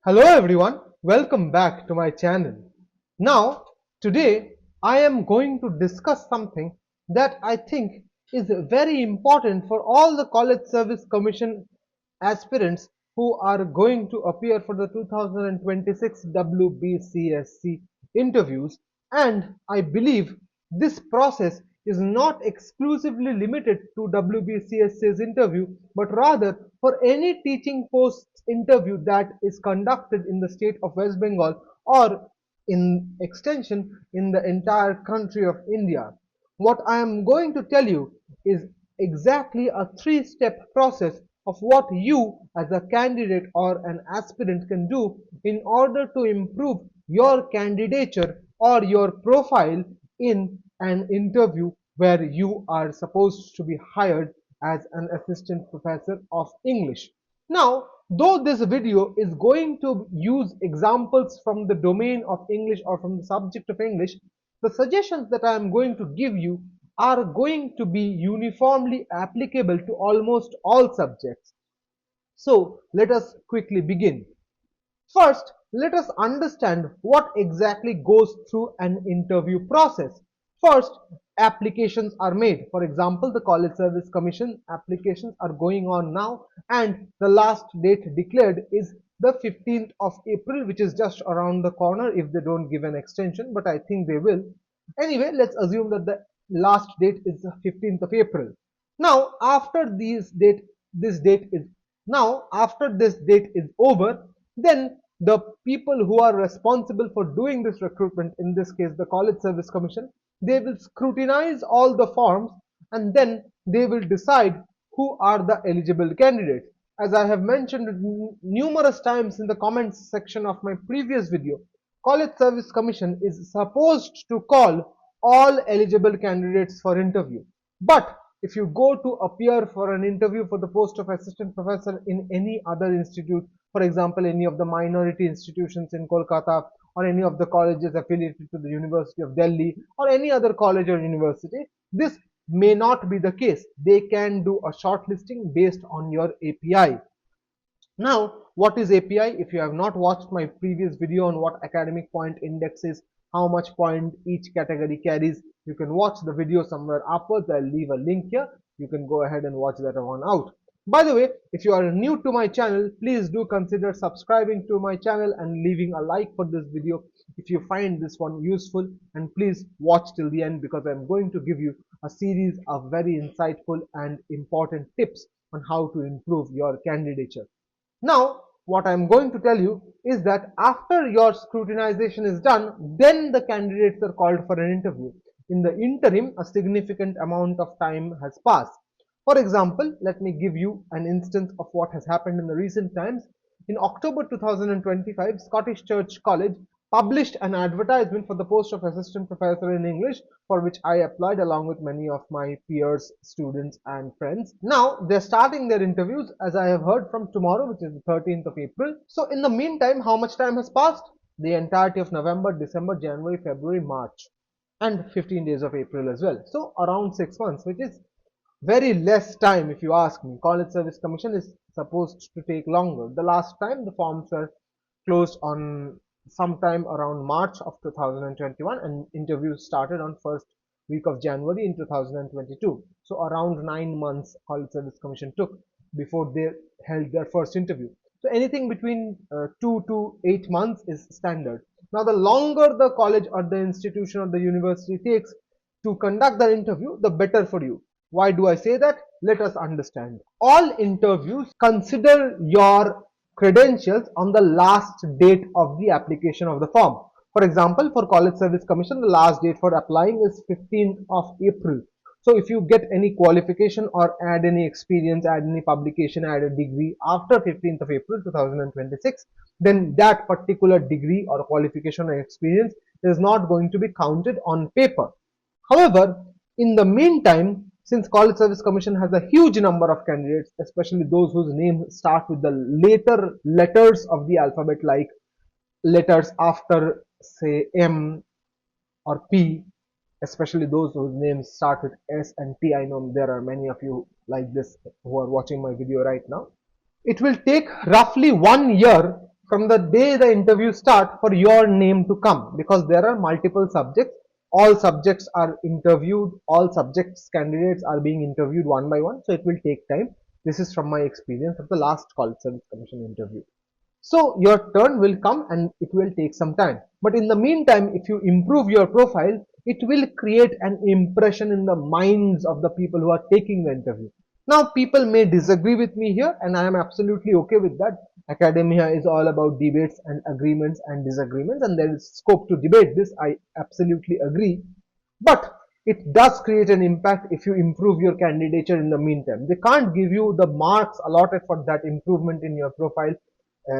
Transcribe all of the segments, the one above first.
Hello everyone, welcome back to my channel. Now, today I am going to discuss something that I think is very important for all the College Service Commission aspirants who are going to appear for the 2026 WBCSC interviews, and I believe this process is not exclusively limited to WBCSC's interview, but rather for any teaching post interview that is conducted in the state of West Bengal or in extension in the entire country of India. What I am going to tell you is exactly a three-step process of what you as a candidate or an aspirant can do in order to improve your candidature or your profile in an interview where you are supposed to be hired as an assistant professor of English. Now, though this video is going to use examples from the domain of English or from the subject of English, the suggestions that I am going to give you are going to be uniformly applicable to almost all subjects. So let us quickly begin. First, let us understand what exactly goes through an interview process. First, applications are made. For example, the College Service Commission applications are going on now, and the last date declared is the 15th of April, which is just around the corner if they don't give an extension, but I think they will. Anyway, let's assume that the last date is the 15th of April. Now, after this date is after this date is over, then the people who are responsible for doing this recruitment, in this case the College Service Commission, they will scrutinize all the forms and then they will decide who are the eligible candidates. As I have mentioned numerous times in the comments section of my previous video, College Service Commission is supposed to call all eligible candidates for interview. But if you go to appear for an interview for the post of assistant professor in any other institute, for example, any of the minority institutions in Kolkata or any of the colleges affiliated to the University of Delhi or any other college or university, this may not be the case. They can do a shortlisting based on your API. Now, what is API? If you have not watched my previous video on what academic point index is, how much point each category carries, you can watch the video somewhere upwards. I'll leave a link here. You can go ahead and watch that one out. By the way, if you are new to my channel, please do consider subscribing to my channel and leaving a like for this video if you find this one useful, and please watch till the end because I'm going to give you a series of very insightful and important tips on how to improve your candidature. Now, what I'm going to tell you is that after your scrutinization is done, then the candidates are called for an interview. In the interim, a significant amount of time has passed. For example, let me give you an instance of what has happened in the recent times. In October 2025, Scottish Church College published an advertisement for the post of assistant professor in English, for which I applied along with many of my peers, students and friends. Now they're starting their interviews, as I have heard, from tomorrow, which is the 13th of April. So in the meantime, how much time has passed? The entirety of November, December, January, February, March, and 15 days of April as well. So around 6 months, which is very less time if you ask me. College Service Commission is supposed to take longer. The last time the forms were closed on sometime around March of 2021, and interviews started on first week of January in 2022. So around 9 months College Service Commission took before they held their first interview. So anything between 2 to 8 months is standard. Now the longer the college or the institution or the university takes to conduct the interview, the better for you. Why do I say that? Let us understand. All interviews consider your credentials on the last date of the application of the form. For example, for College Service Commission, the last date for applying is 15th of April. So if you get any qualification or add any experience, add any publication, add a degree after 15th of April 2026, then that particular degree or qualification or experience is not going to be counted on paper. However, in the meantime, since College Service Commission has a huge number of candidates, especially those whose names start with the later letters of the alphabet, like letters after say M or P, especially those whose names start with S and T. I know there are many of you like this who are watching my video right now. It will take roughly 1 year from the day the interview start for your name to come, because there are multiple subjects. All subjects are interviewed, all subjects candidates are being interviewed one by one, so it will take time. This is from my experience of the last College Service Commission interview. So your turn will come and it will take some time. But in the meantime, if you improve your profile, it will create an impression in the minds of the people who are taking the interview. Now, people may disagree with me here, and I am absolutely okay with that. Academia is all about debates and agreements and disagreements, and there is scope to debate this. I absolutely agree. But it does create an impact if you improve your candidature in the meantime. They can't give you the marks allotted for that improvement in your profile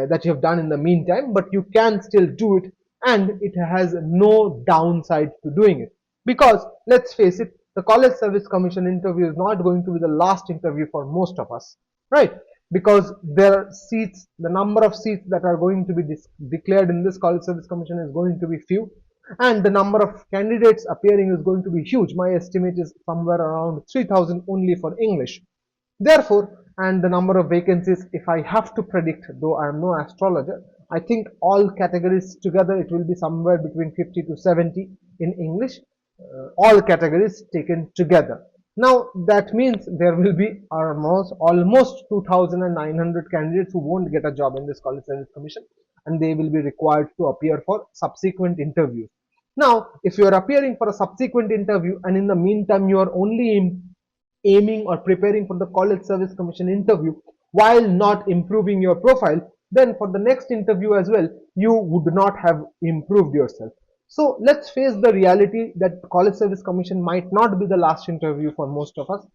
that you have done in the meantime, but you can still do it, and it has no downside to doing it. Because let's face it, the College Service Commission interview is not going to be the last interview for most of us, right? Because there are seats, the number of seats that are going to be declared in this College Service Commission is going to be few, and the number of candidates appearing is going to be huge. My estimate is somewhere around 3,000 only for English. Therefore, and the number of vacancies, if I have to predict, though I am no astrologer, I think all categories together it will be somewhere between 50 to 70 in English, all categories taken together. Now that means there will be almost 2,900 candidates who won't get a job in this College Service Commission, and they will be required to appear for subsequent interviews. Now, if you are appearing for a subsequent interview and in the meantime you are only aiming or preparing for the College Service Commission interview while not improving your profile, then for the next interview as well, you would not have improved yourself. So let's face the reality that College Service Commission might not be the last interview for most of us,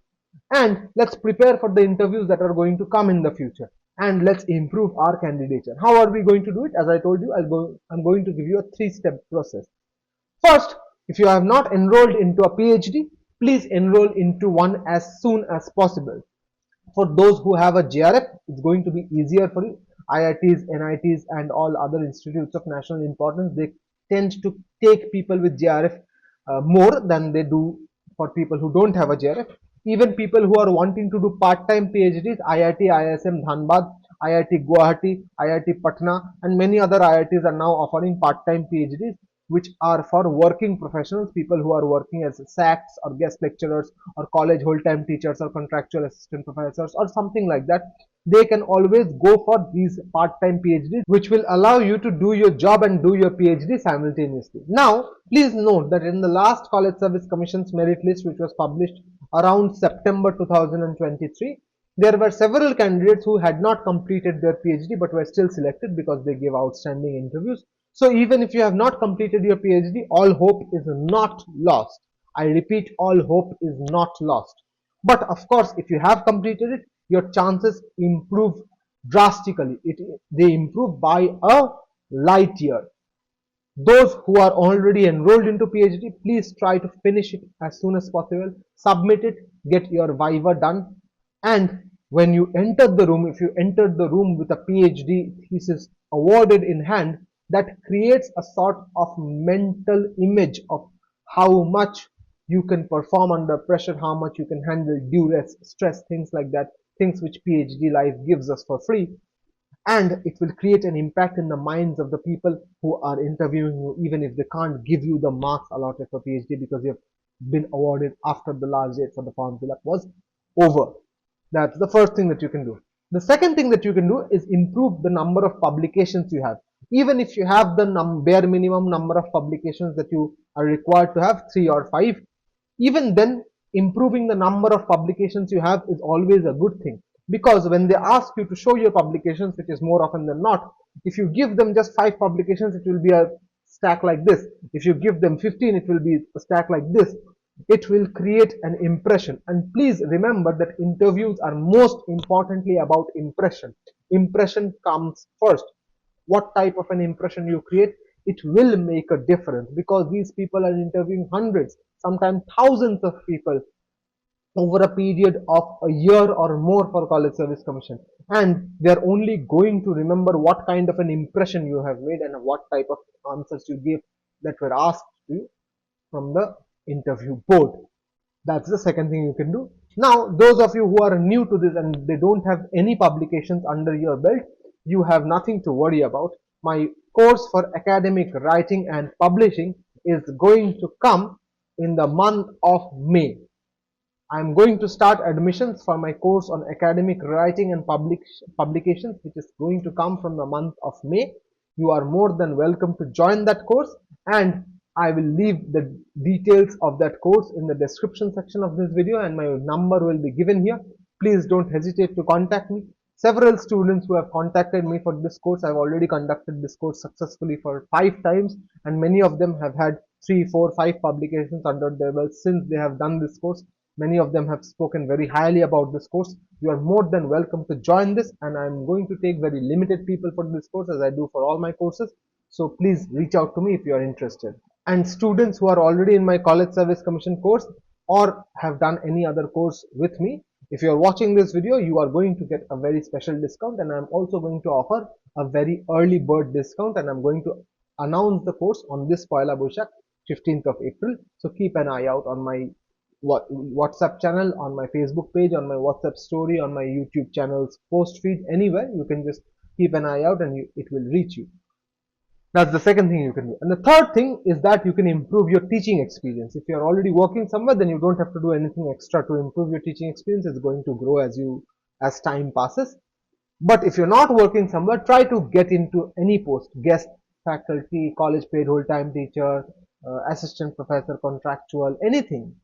and let's prepare for the interviews that are going to come in the future, and let's improve our candidature. How are we going to do it? As I told you, I'm going to give you a 3-step process. First, if you have not enrolled into a PhD, please enroll into one as soon as possible. For those who have a JRF, it's going to be easier for you. IITs, NITs, and all other institutes of national importance, they tend to take people with JRF more than they do for people who don't have a JRF. Even people who are wanting to do part-time PhDs, IIT, ISM, Dhanbad, IIT Guwahati, IIT Patna, and many other IITs are now offering part-time PhDs, which are for working professionals, people who are working as SACs or guest lecturers or college whole-time teachers or contractual assistant professors or something like that. They can always go for these part-time PhDs, which will allow you to do your job and do your PhD simultaneously. Now, please note that in the last College Service Commission's merit list, which was published around September 2023, there were several candidates who had not completed their PhD but were still selected because they gave outstanding interviews. So even if you have not completed your PhD, all hope is not lost. I repeat, all hope is not lost. But of course, if you have completed it, your chances improve drastically. They improve by a light year. Those who are already enrolled into PhD, please try to finish it as soon as possible. Submit it, get your Viva done, and when you enter the room, if you entered the room with a PhD thesis awarded in hand, that creates a sort of mental image of how much you can perform under pressure, how much you can handle duress, stress, things like that, things which PhD life gives us for free. And it will create an impact in the minds of the people who are interviewing you, even if they can't give you the marks allotted for PhD because you have been awarded after the last date for the form fill up was over. That's the first thing that you can do. The second thing that you can do is improve the number of publications you have. Even if you have the bare minimum number of publications that you are required to have, 3 or 5, even then improving the number of publications you have is always a good thing, because when they ask you to show your publications, which is more often than not, if you give them just 5 publications, it will be a stack like this. If you give them 15, it will be a stack like this. It will create an impression. And please remember that interviews are most importantly about impression. Impression comes first. What type of an impression you create, it will make a difference, because these people are interviewing hundreds, sometimes thousands of people over a period of a year or more for College Service Commission, and they are only going to remember what kind of an impression you have made and what type of answers you gave that were asked to you from the interview board. That's the second thing you can do. Now, those of you who are new to this and they don't have any publications under your belt, you have nothing to worry about. My course for academic writing and publishing is going to come in the month of May. I am going to start admissions for my course on academic writing and publications, which is going to come from the month of May. You are more than welcome to join that course, and I will leave the details of that course in the description section of this video, and my number will be given here. Please don't hesitate to contact me. Several students who have contacted me for this course, I've already conducted this course successfully for 5 times, and many of them have had 3, 4, 5 publications under their belt since they have done this course. Many of them have spoken very highly about this course. You are more than welcome to join this, and I am going to take very limited people for this course as I do for all my courses. So please reach out to me if you are interested. And students who are already in my College Service Commission course or have done any other course with me, if you are watching this video, you are going to get a very special discount, and I am also going to offer a very early bird discount, and I am going to announce the course on this Poila Boishakh, 15th of April. So keep an eye out on my WhatsApp channel, on my Facebook page, on my WhatsApp story, on my YouTube channel's post feed, anywhere. You can just keep an eye out and it will reach you. That's the second thing you can do. And the third thing is that you can improve your teaching experience. If you're already working somewhere, then you don't have to do anything extra to improve your teaching experience. It's going to grow as time passes. But if you're not working somewhere, try to get into any post: guest faculty, college paid whole time teacher, assistant professor, contractual, anything.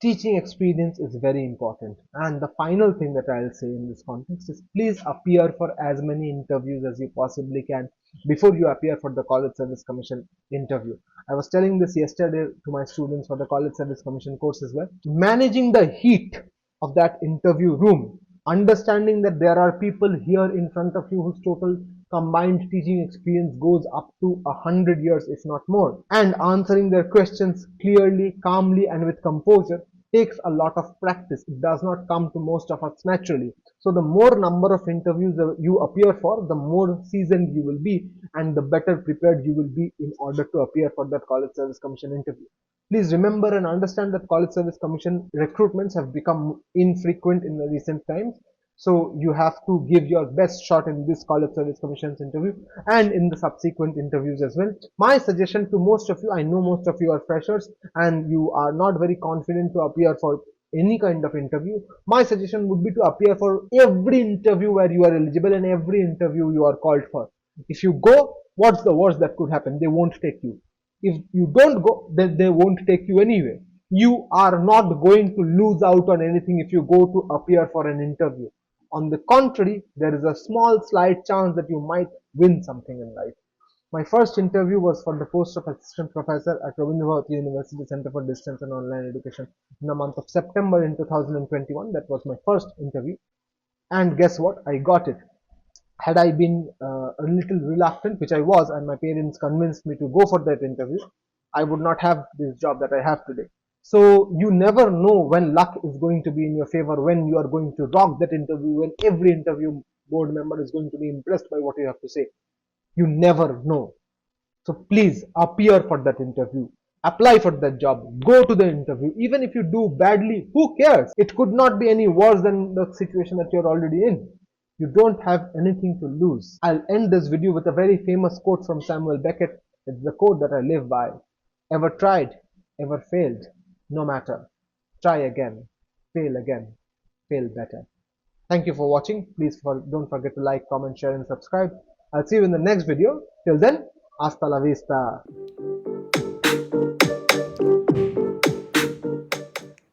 Teaching experience is very important. And the final thing that I'll say in this context is, please appear for as many interviews as you possibly can before you appear for the College Service Commission interview. I was telling this yesterday to my students for the College Service Commission course as well. Managing the heat of that interview room, understanding that there are people here in front of you whose total combined teaching experience goes up to 100 years, if not more, and answering their questions clearly, calmly, and with composure takes a lot of practice. It does not come to most of us naturally. So the more number of interviews you appear for, the more seasoned you will be, and the better prepared you will be in order to appear for that College Service Commission interview. Please remember and understand that College Service Commission recruitments have become infrequent in the recent times. So you have to give your best shot in this College Service Commission's interview and in the subsequent interviews as well. My suggestion to most of you, I know most of you are freshers and you are not very confident to appear for any kind of interview. My suggestion would be to appear for every interview where you are eligible and every interview you are called for. If you go, what's the worst that could happen? They won't take you. If you don't go, then they won't take you anyway. You are not going to lose out on anything if you go to appear for an interview. On the contrary, there is a small slight chance that you might win something in life. My first interview was for the post of assistant professor at Rabindranath University Center for Distance and Online Education in the month of September in 2021. That was my first interview. And guess what? I got it. Had I been a little reluctant, which I was, and my parents convinced me to go for that interview, I would not have this job that I have today. So you never know when luck is going to be in your favor, when you are going to rock that interview, when every interview board member is going to be impressed by what you have to say. You never know. So please appear for that interview. Apply for that job. Go to the interview. Even if you do badly, who cares? It could not be any worse than the situation that you're already in. You don't have anything to lose. I'll end this video with a very famous quote from Samuel Beckett. It's the quote that I live by. Ever tried, ever failed, no matter. Try again, fail better. Thank you for watching. Please don't forget to like, comment, share and subscribe. I'll see you in the next video. Till then, hasta la vista.